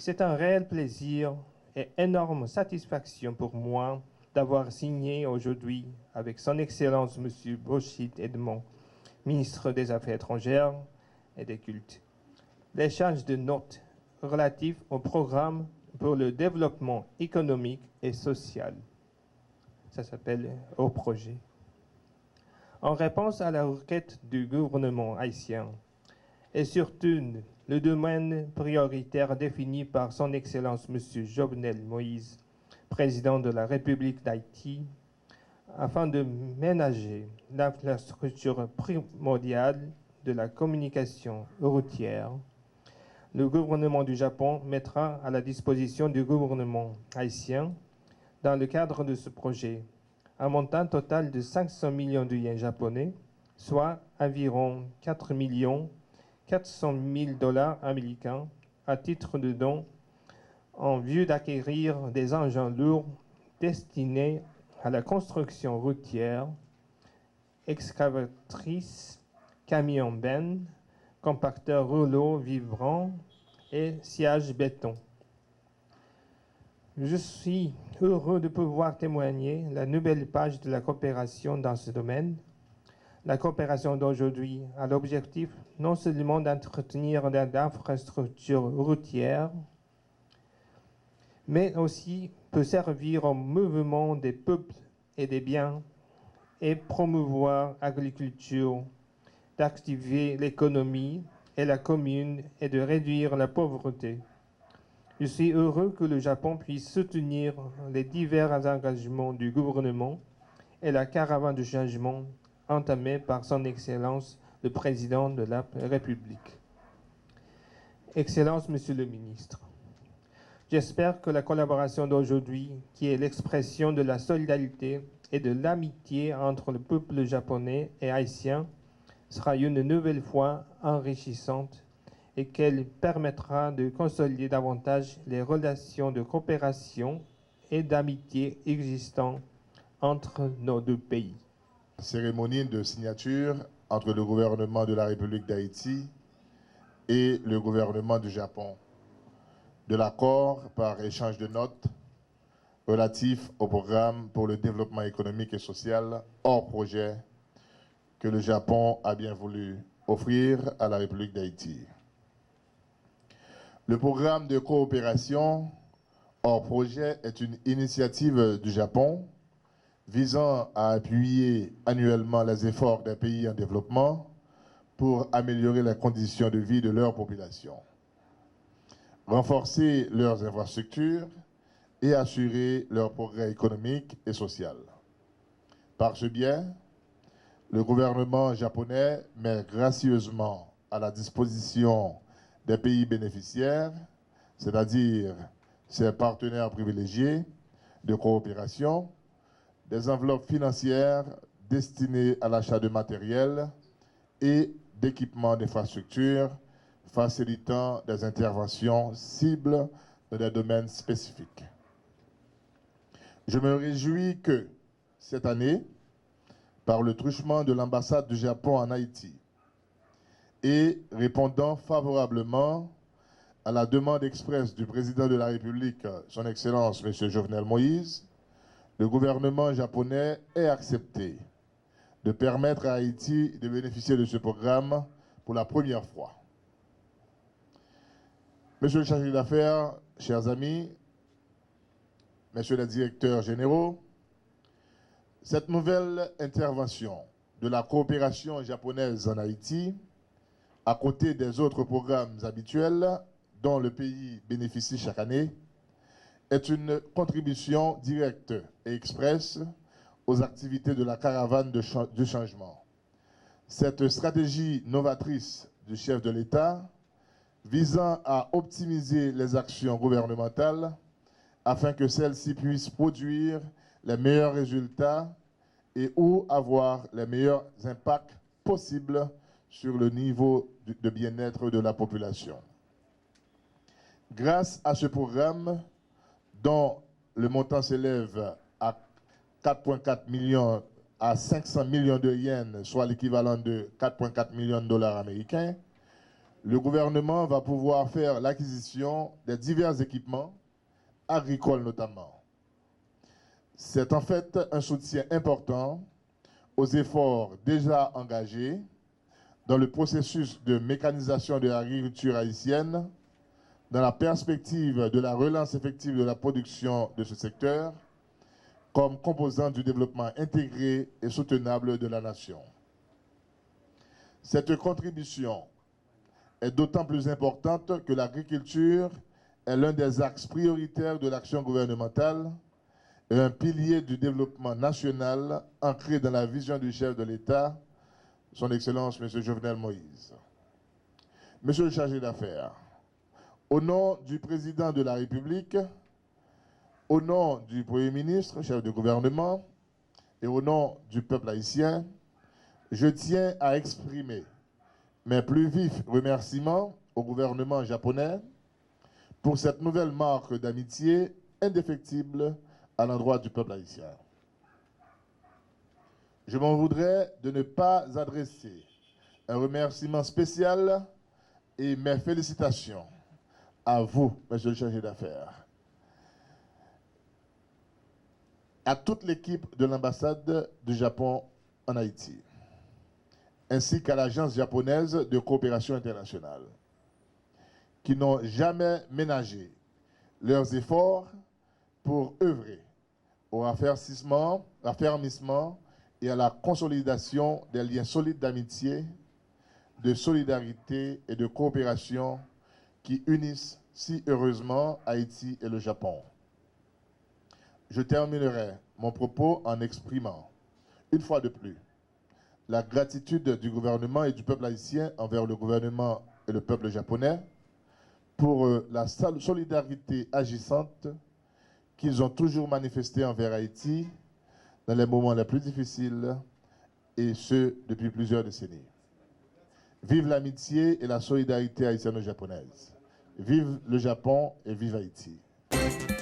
C'est un réel plaisir et énorme satisfaction pour moi d'avoir signé aujourd'hui avec Son Excellence M. Brochit Edmond, ministre des Affaires étrangères et des Cultes, l'échange de notes relatifs au programme pour le développement économique et social. Ça s'appelle Au projet. En réponse à la requête du gouvernement haïtien et surtout le domaine prioritaire défini par Son Excellence M. Jovenel Moïse, président de la République d'Haïti, afin de ménager l'infrastructure primordiale de la communication routière, le gouvernement du Japon mettra à la disposition du gouvernement haïtien, dans le cadre de ce projet, un montant total de 500 millions de yens japonais, soit environ 4 400 000 dollars américains à titre de don en vue d'acquérir des engins lourds destinés à la construction routière, excavatrices, camions-bennes, compacteurs rouleaux vibrants et sièges béton. Je suis heureux de pouvoir témoigner la nouvelle page de la coopération dans ce domaine. La coopération d'aujourd'hui a l'objectif non seulement d'entretenir l'infrastructure routière, mais aussi peut servir au mouvement des peuples et des biens et promouvoir l'agriculture, d'activer l'économie et la commune et de réduire la pauvreté. Je suis heureux que le Japon puisse soutenir les divers engagements du gouvernement et la caravane de changement entamée par Son Excellence le Président de la République. Excellence, Monsieur le Ministre, j'espère que la collaboration d'aujourd'hui, qui est l'expression de la solidarité et de l'amitié entre le peuple japonais et haïtien, sera une nouvelle fois enrichissante et qu'elle permettra de consolider davantage les relations de coopération et d'amitié existantes entre nos deux pays. Cérémonie de signature entre le gouvernement de la République d'Haïti et le gouvernement du Japon de l'accord par échange de notes relatif au programme pour le développement économique et social hors projet que le Japon a bien voulu offrir à la République d'Haïti. Le programme de coopération hors projet est une initiative du Japon visant à appuyer annuellement les efforts des pays en développement pour améliorer les conditions de vie de leur population, renforcer leurs infrastructures et assurer leur progrès économique et social. Par ce biais, le gouvernement japonais met gracieusement à la disposition des pays bénéficiaires, c'est-à-dire ses partenaires privilégiés de coopération, des enveloppes financières destinées à l'achat de matériel et d'équipements d'infrastructures, facilitant des interventions cibles dans des domaines spécifiques. Je me réjouis que, cette année, par le truchement de l'ambassade du Japon en Haïti et répondant favorablement à la demande expresse du président de la République, son Excellence M. Jovenel Moïse, le gouvernement japonais ait accepté de permettre à Haïti de bénéficier de ce programme pour la première fois. Monsieur le chargé d'affaires, chers amis, messieurs les directeurs généraux, cette nouvelle intervention de la coopération japonaise en Haïti, à côté des autres programmes habituels dont le pays bénéficie chaque année, est une contribution directe et expresse aux activités de la caravane du changement. Cette stratégie novatrice du chef de l'État visant à optimiser les actions gouvernementales afin que celles-ci puissent produire les meilleurs résultats et ou avoir les meilleurs impacts possibles sur le niveau de bien-être de la population. Grâce à ce programme, dont le montant s'élève à 4,4 millions à 500 millions de yens, soit l'équivalent de 4,4 millions de dollars américains, le gouvernement va pouvoir faire l'acquisition des divers équipements, agricoles notamment. C'est en fait un soutien important aux efforts déjà engagés dans le processus de mécanisation de l'agriculture haïtienne, dans la perspective de la relance effective de la production de ce secteur, comme composant du développement intégré et soutenable de la nation. Cette contribution est d'autant plus importante que l'agriculture est l'un des axes prioritaires de l'action gouvernementale et un pilier du développement national ancré dans la vision du chef de l'État, son Excellence M. Jovenel Moïse. Monsieur le chargé d'affaires, au nom du président de la République, au nom du Premier ministre, chef de gouvernement, et au nom du peuple haïtien, je tiens à exprimer mes plus vifs remerciements au gouvernement japonais pour cette nouvelle marque d'amitié indéfectible à l'endroit du peuple haïtien. Je m'en voudrais de ne pas adresser un remerciement spécial et mes félicitations à vous, monsieur le chargé d'affaires, à toute l'équipe de l'ambassade du Japon en Haïti, ainsi qu'à l'agence japonaise de coopération internationale, qui n'ont jamais ménagé leurs efforts pour œuvrer au raffermissement et à la consolidation des liens solides d'amitié, de solidarité et de coopération qui unissent si heureusement Haïti et le Japon. Je terminerai mon propos en exprimant, une fois de plus, la gratitude du gouvernement et du peuple haïtien envers le gouvernement et le peuple japonais pour la solidarité agissante qu'ils ont toujours manifestée envers Haïti dans les moments les plus difficiles, et ce, depuis plusieurs décennies. Vive l'amitié et la solidarité haïtiano-japonaise. Vive le Japon et vive Haïti.